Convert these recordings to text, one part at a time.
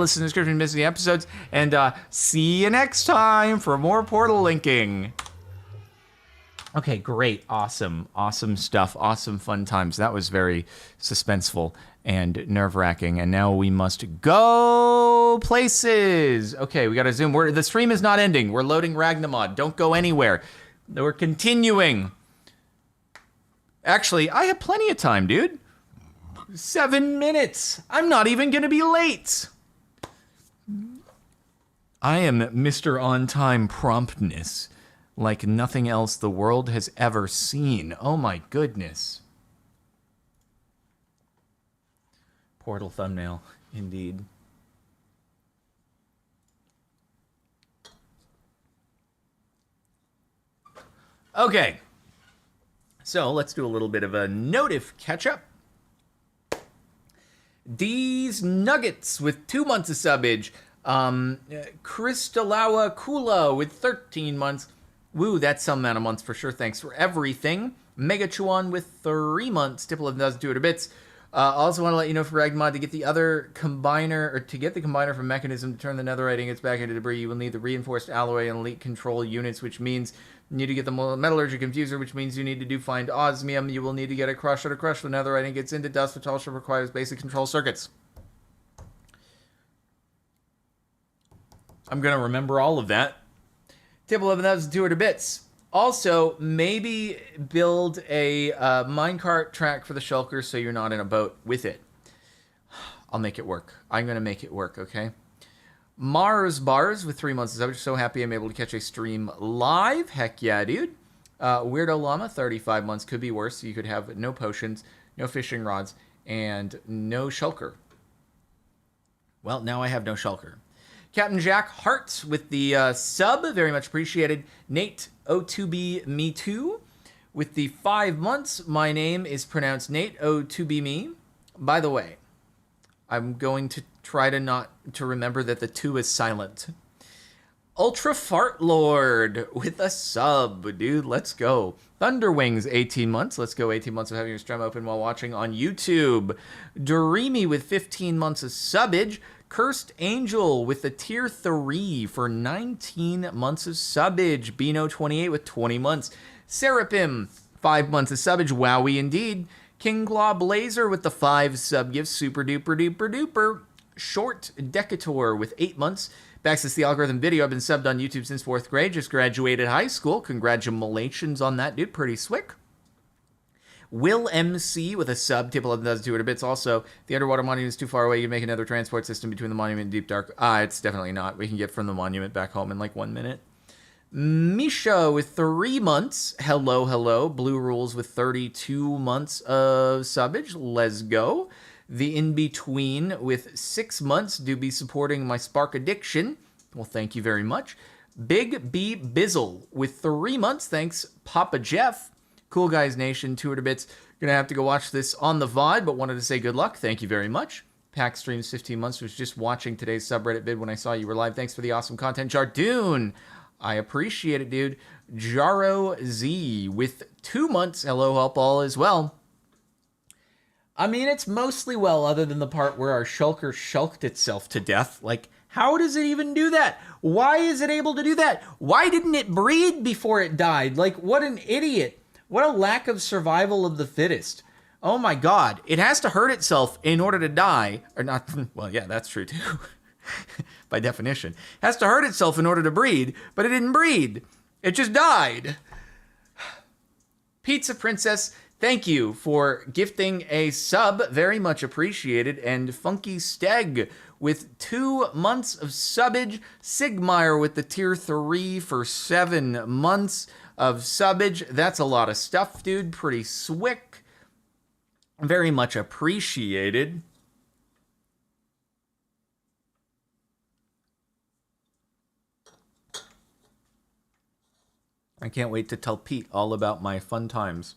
playlist in the description to miss the episodes. And see you next time for more portal linking. Okay, great. Awesome. Awesome stuff. Awesome fun times. That was very suspenseful and nerve-wracking. And now we must go places. Okay, we got to zoom. The stream is not ending. We're loading Ragnamod. Don't go anywhere. We're continuing. Actually, I have plenty of time, dude. 7 minutes. I'm not even going to be late. I am Mr. On-Time Promptness. Like nothing else the world has ever seen. Oh my goodness. Portal thumbnail, indeed. Okay. So let's do a little bit of a notif catch-up. D's Nuggets with 2 months of subbage. Crystalawa Kula with 13 months. Woo, that's some amount of months for sure. Thanks for everything. Megachuan with 3 months. Tipple doesn't do it a bits. Also want to let you know for Ragnamod to get the other combiner, or to get the combiner from Mechanism to turn the netherite ingots back into debris, you will need the reinforced alloy and elite control units, which means you need to get the metallurgy confuser, which means you need to find osmium. You will need to get a crusher to crush the netherite ingots into dust, which also requires basic control circuits. I'm going to remember all of that. Tip 11,000 200 bits. Also, maybe build a minecart track for the shulker so you're not in a boat with it. I'll make it work. I'm going to make it work, okay? Mars Bars with 3 months. I'm so happy I'm able to catch a stream live. Heck yeah, dude. Weirdo Llama, 35 months. Could be worse. You could have no potions, no fishing rods, and no shulker. Well, now I have no shulker. Captain Jack Hart with the sub, very much appreciated. Nate O2B Me Too with the 5 months. My name is pronounced Nate O2B Me. By the way, I'm going to try to remember that the 2 is silent. Ultra Fart Lord with a sub, dude. Let's go. Thunderwings, 18 months. Let's go. 18 months of having your stream open while watching on YouTube. Doremi with 15 months of subbage. Cursed Angel with the tier 3 for 19 months of subbage. Bino28 with 20 months. Serapim, 5 months of subbage. Wowie indeed. King Claw Blazer with the 5 sub gifts. Super duper duper duper. Short Decatur with 8 months. Baxis the Algorithm Video. I've been subbed on YouTube since 4th grade. Just graduated high school. Congratulations on that, dude. Pretty swick. Will MC with a sub. Table 11,200 bits. Also, the underwater monument is too far away. You can make another transport system between the monument and Deep Dark. It's definitely not. We can get from the monument back home in like 1 minute. Misha with 3 months. Hello, hello. Blue Rules with 32 months of subbage. Let's go. The In-Between with 6 months. Do be supporting my Spark Addiction. Well, thank you very much. Big B Bizzle with 3 months. Thanks, Papa Jeff. Cool Guys Nation, 200 bits. Gonna have to go watch this on the VOD, but wanted to say good luck. Thank you very much. Pack Streams 15 months. Was just watching today's subreddit vid when I saw you were live. Thanks for the awesome content. Jardoon, I appreciate it, dude. Jaro Z with 2 months. Hello, help all as well. I mean, it's mostly well, other than the part where our shulker shulked itself to death. Like, how does it even do that? Why is it able to do that? Why didn't it breed before it died? Like, what an idiot. What a lack of survival of the fittest. Oh my god. It has to hurt itself in order to die. Or not, well, yeah, that's true too. By definition. It has to hurt itself in order to breed, but it didn't breed. It just died. Pizza Princess, thank you for gifting a sub. Very much appreciated. And Funky Steg with 2 months of subbage. Sigmire with the tier 3 for 7 months of subbage. That's a lot of stuff, dude. Pretty swick. Very much appreciated. I can't wait to tell Pete all about my fun times.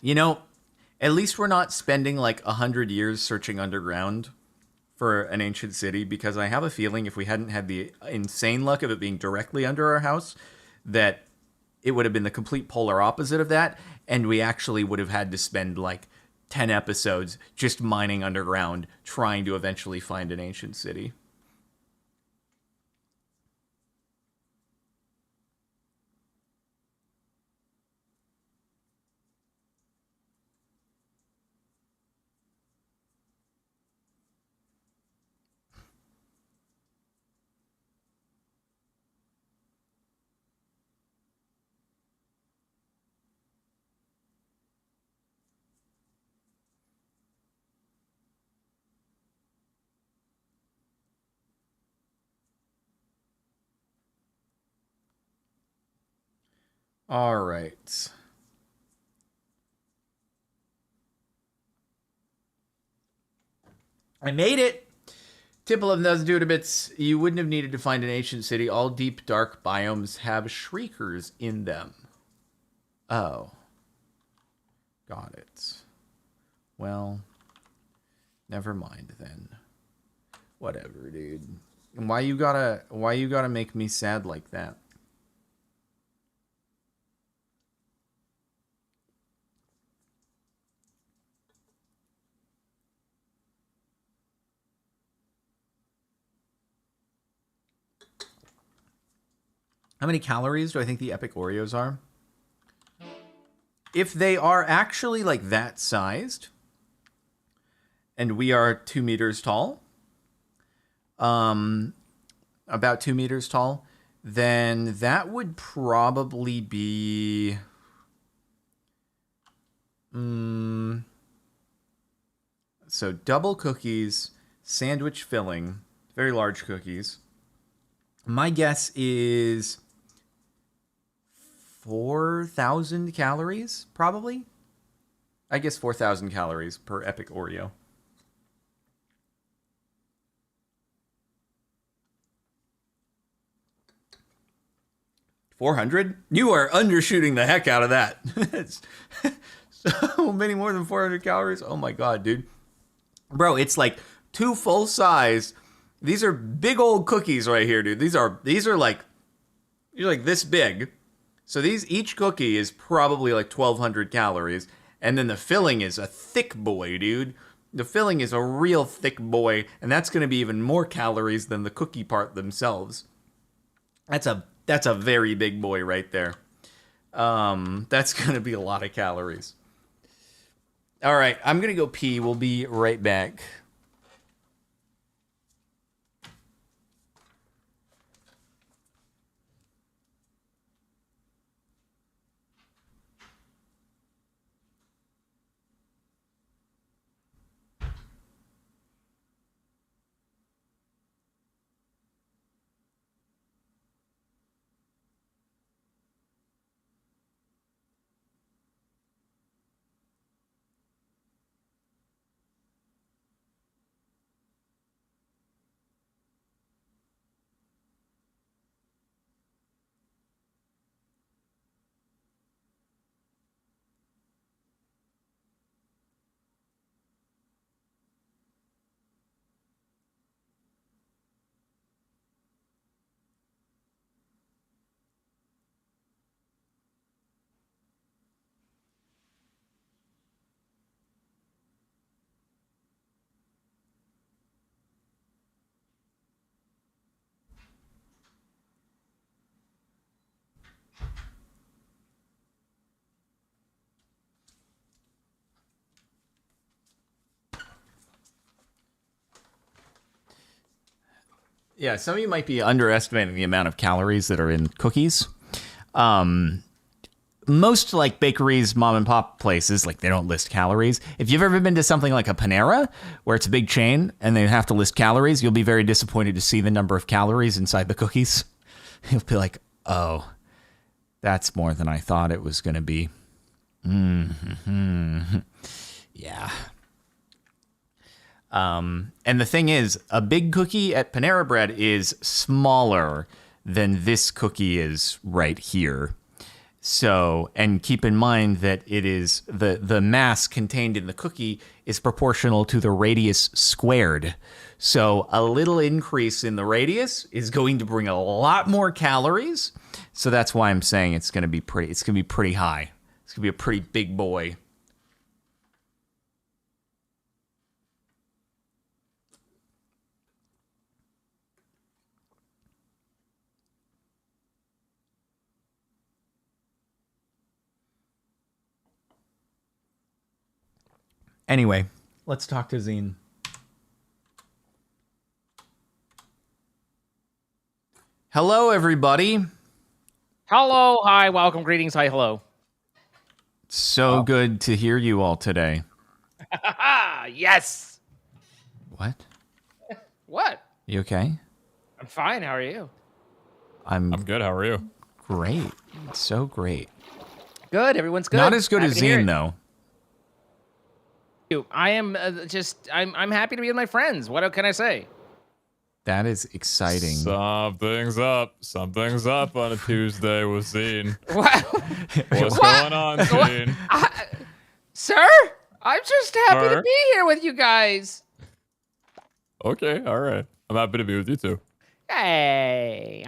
You know, at least we're not spending like 100 years searching underground for an ancient city, because I have a feeling if we hadn't had the insane luck of it being directly under our house, that it would have been the complete polar opposite of that, and we actually would have had to spend like 10 episodes just mining underground, trying to eventually find an ancient city. All right. I made it. Tip 11,000 2 bits. You wouldn't have needed to find an ancient city. All deep, dark biomes have shriekers in them. Oh. Got it. Well, never mind then. Whatever, dude. Why you gotta make me sad like that? How many calories do I think the epic Oreos are? If they are actually like that sized, and we are 2 meters tall, about 2 meters tall, then that would probably be, so double cookies, sandwich filling, very large cookies. My guess is 4,000 calories, probably. I guess 4,000 calories per epic Oreo. $400? You are undershooting the heck out of that. So many more than 400 calories. Oh my god, dude. Bro, it's like 2 full size. These are big old cookies right here, dude. These are like this big. So each cookie is probably like 1,200 calories. And then the filling is a thick boy, dude. The filling is a real thick boy. And that's going to be even more calories than the cookie part themselves. That's a very big boy right there. That's going to be a lot of calories. All right, I'm going to go pee. We'll be right back. Yeah, some of you might be underestimating the amount of calories that are in cookies. Most like bakeries, mom and pop places, like they don't list calories. If you've ever been to something like a Panera, where it's a big chain and they have to list calories, you'll be very disappointed to see the number of calories inside the cookies. You'll be like, oh, that's more than I thought it was going to be. Mm-hmm. Yeah. And the thing is, a big cookie at Panera Bread is smaller than this cookie is right here. So, and keep in mind that it is the mass contained in the cookie is proportional to the radius squared. So a little increase in the radius is going to bring a lot more calories. So that's why I'm saying it's going to be pretty high. It's going to be a pretty big boy. Anyway, let's talk to Zine. Hello, everybody. Hello, hi, welcome, greetings, hi, hello. So good to hear you all today. Yes. What? What? You okay? I'm fine, how are you? I'm good, how are you? Great. So great. Good, everyone's good. Not as good Happy as to hear Zine, it. though. I am I'm happy to be with my friends. What can I say? That is exciting. Something's up. Something's up on a Tuesday with Zine. What? What's going on, Zine? Sir? I'm just happy to be here with you guys. Okay, all right. I'm happy to be with you too. Hey,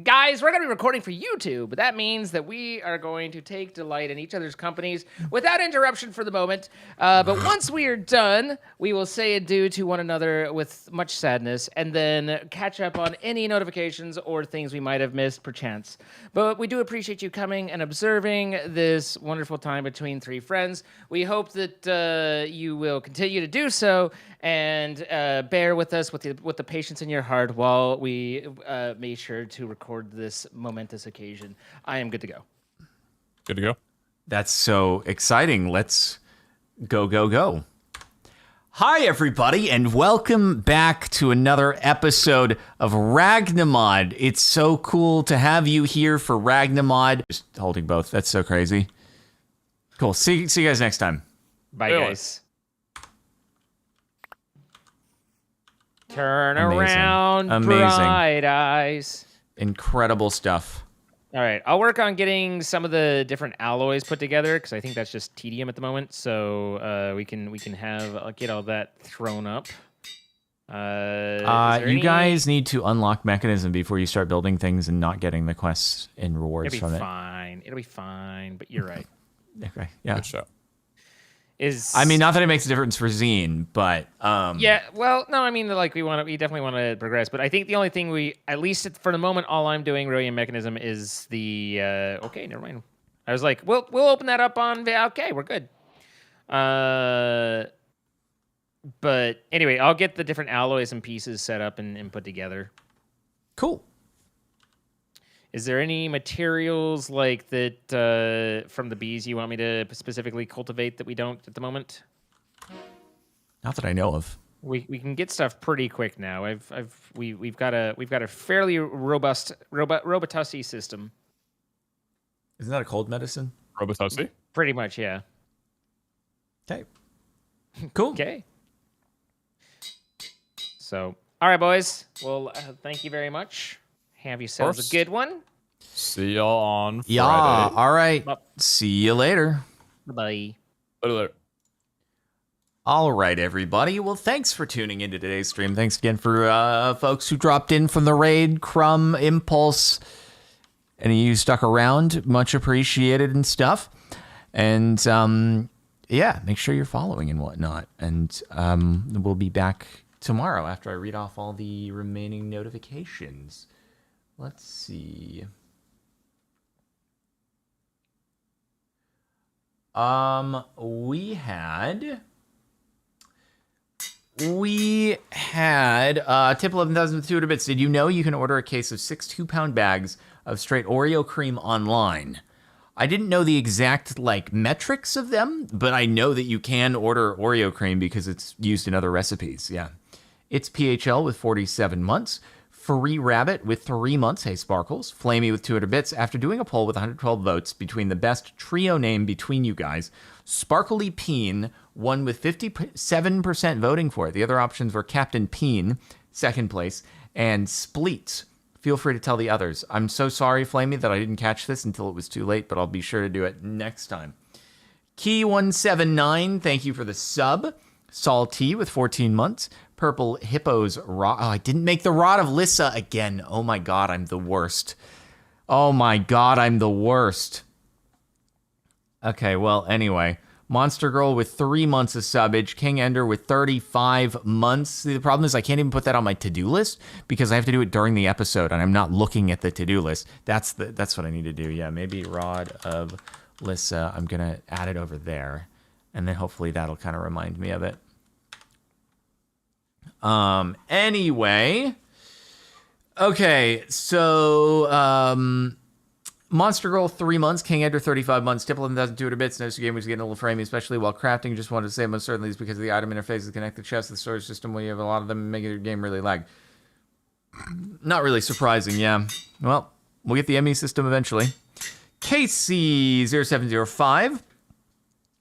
guys, we're going to be recording for YouTube, but that means that we are going to take delight in each other's companies without interruption for the moment. But once we are done, we will say adieu to one another with much sadness and then catch up on any notifications or things we might have missed perchance. But we do appreciate you coming and observing this wonderful time between three friends. We hope that you will continue to do so and bear with us with the patience in your heart while we make sure to record this momentous occasion. I am good to go. Good to go. That's so exciting. Let's go. Hi, everybody, and welcome back to another episode of Ragnamod. It's so cool to have you here for Ragnamod. Just holding both. That's so crazy. Cool. See you guys next time. Bye, guys. Turn around, bright eyes. Incredible stuff. All right, I'll work on getting some of the different alloys put together because I think that's just tedium at the moment. So we can have get all that thrown up. You guys need to unlock mechanism before you start building things and not getting the quests and rewards from it. It'll be fine. But you're right. Okay, yeah. Good show. Not that it makes a difference for Zine, but yeah. Well, no, I mean, like we definitely want to progress, but I think the only thing at least for the moment, all I'm doing really in mechanism is the okay, never mind. I was like, we'll open that up on okay, we're good. But anyway, I'll get the different alloys and pieces set up and put together. Cool. Is there any materials like that from the bees you want me to specifically cultivate that we don't at the moment? Not that I know of. We can get stuff pretty quick now. We've got a fairly robotusy system. Isn't that a cold medicine? Robotusy? Pretty much, yeah. Okay. Cool. Okay. So, all right, boys. Well, thank you very much. Have yourselves a good one. See y'all on Friday. Yeah, all right. See you later. Bye. Later. All right, everybody. Well, thanks for tuning into today's stream. Thanks again for folks who dropped in from the raid, Crumb, Impulse, and you stuck around. Much appreciated and stuff. And yeah, make sure you're following and whatnot. And we'll be back tomorrow after I read off all the remaining notifications. Let's see. We had tip 11,000 with 200 bits. Did you know you can order a case of 6 2-pound bags of straight Oreo cream online? I didn't know the exact metrics of them, but I know that you can order Oreo cream because it's used in other recipes. Yeah. It's PHL with 47 months. Free Rabbit with 3 months, hey Sparkles. Flamey with 200 bits. After doing a poll with 112 votes between the best trio name between you guys, Sparkly Peen won with 57% voting for it. The other options were Captain Peen, second place, and Spleets, feel free to tell the others. I'm so sorry, Flamey, that I didn't catch this until it was too late, but I'll be sure to do it next time. Key179, thank you for the sub. Salty with 14 months. Purple Hippos Rod. Oh, I didn't make the Rod of Lissa again. Oh my god, I'm the worst. Oh my god, I'm the worst. Okay, well, anyway. Monster Girl with 3 months of subbage. King Ender with 35 months. See, the problem is I can't even put that on my to-do list because I have to do it during the episode and I'm not looking at the to-do list. That's what I need to do. Yeah, maybe Rod of Lissa. I'm going to add it over there. And then hopefully that'll kind of remind me of it. Anyway. Okay, so, Monster Girl, 3 months. King Ender, 35 months. Tipple 11,200 bits. Notice your game was getting a little framey, especially while crafting. Just wanted to say most certainly is because of the item interfaces connect the chest to the storage system where you have a lot of them making your game really lag. Not really surprising, yeah. Well, we'll get the ME system eventually. Casey0705.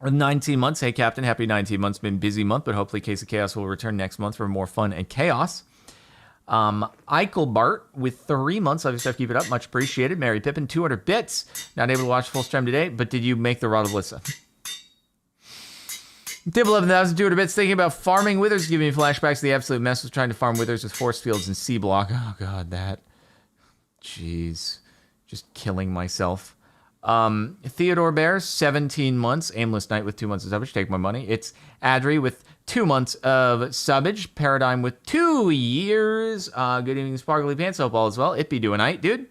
19 months. Hey, Captain. Happy 19 months. Been a busy month, but hopefully Case of Chaos will return next month for more fun and chaos. Eichelbart with 3 months. Love your stuff. Keep it up. Much appreciated. Mary Pippin, 200 bits. Not able to watch full stream today, but did you make the Rod of Lissa? Tib 11,200 bits. Thinking about farming withers, giving me flashbacks to the absolute mess with trying to farm withers with force fields and C block. Oh, God, that. Jeez. Just killing myself. Theodore Bear, 17 months. Aimless Knight with 2 months of subbage. Take my money. It's Adri with 2 months of subbage. Paradigm with 2 years. Good evening, Sparkly Pants. Hope all is well. It be doing night, dude.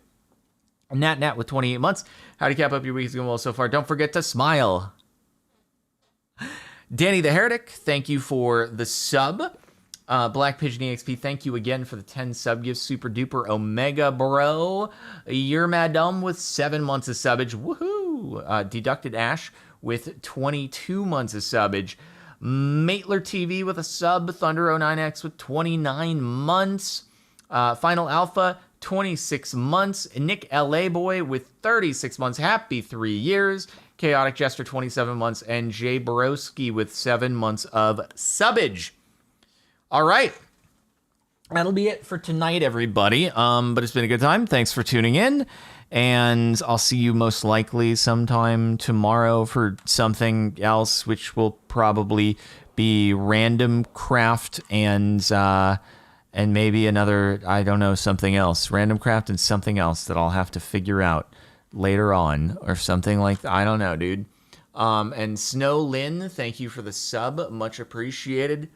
Nat with 28 months. How to cap up your weeks going well so far? Don't forget to smile. Danny the Heretic, thank you for the sub. Black Pigeon EXP, thank you again for the 10 sub gifts. Super duper Omega Bro. You're Madam with 7 months of subbage. Woohoo! Deducted Ash with 22 months of subbage. Maitler TV with a sub. Thunder09X with 29 months. Final Alpha, 26 months. Nick LA Boy with 36 months. Happy 3 years. Chaotic Jester, 27 months. And Jay Borowski with 7 months of subbage. All right. That'll be it for tonight, everybody. But it's been a good time. Thanks for tuning in. And I'll see you most likely sometime tomorrow for something else, which will probably be random craft and maybe another, I don't know, something else. Random craft and something else that I'll have to figure out later on or something like that. I don't know, dude. And Snow Lynn, thank you for the sub. Much appreciated.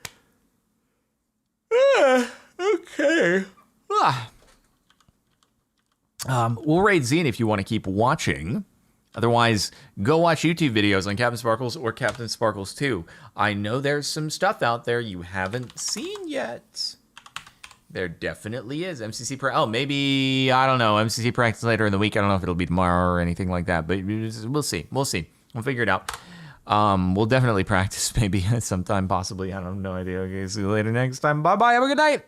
Okay. We'll raid Zine if you want to keep watching. Otherwise, go watch YouTube videos on CaptainSparklez or CaptainSparklez 2. I know there's some stuff out there you haven't seen yet. There definitely is. MCC practice. Oh, maybe, I don't know. MCC practice later in the week. I don't know if it'll be tomorrow or anything like that. But we'll see. We'll see. We'll figure it out. We'll definitely practice maybe sometime, possibly. I don't know. Idea. Okay, see you later next time. Bye-bye. Have a good night.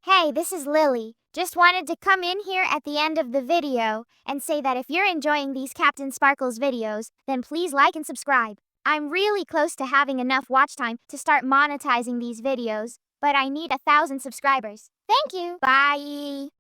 Hey, this is Lily. Just wanted to come in here at the end of the video and say that if you're enjoying these CaptainSparklez videos, then please like and subscribe. I'm really close to having enough watch time to start monetizing these videos, but I need 1,000 subscribers. Thank you. Bye.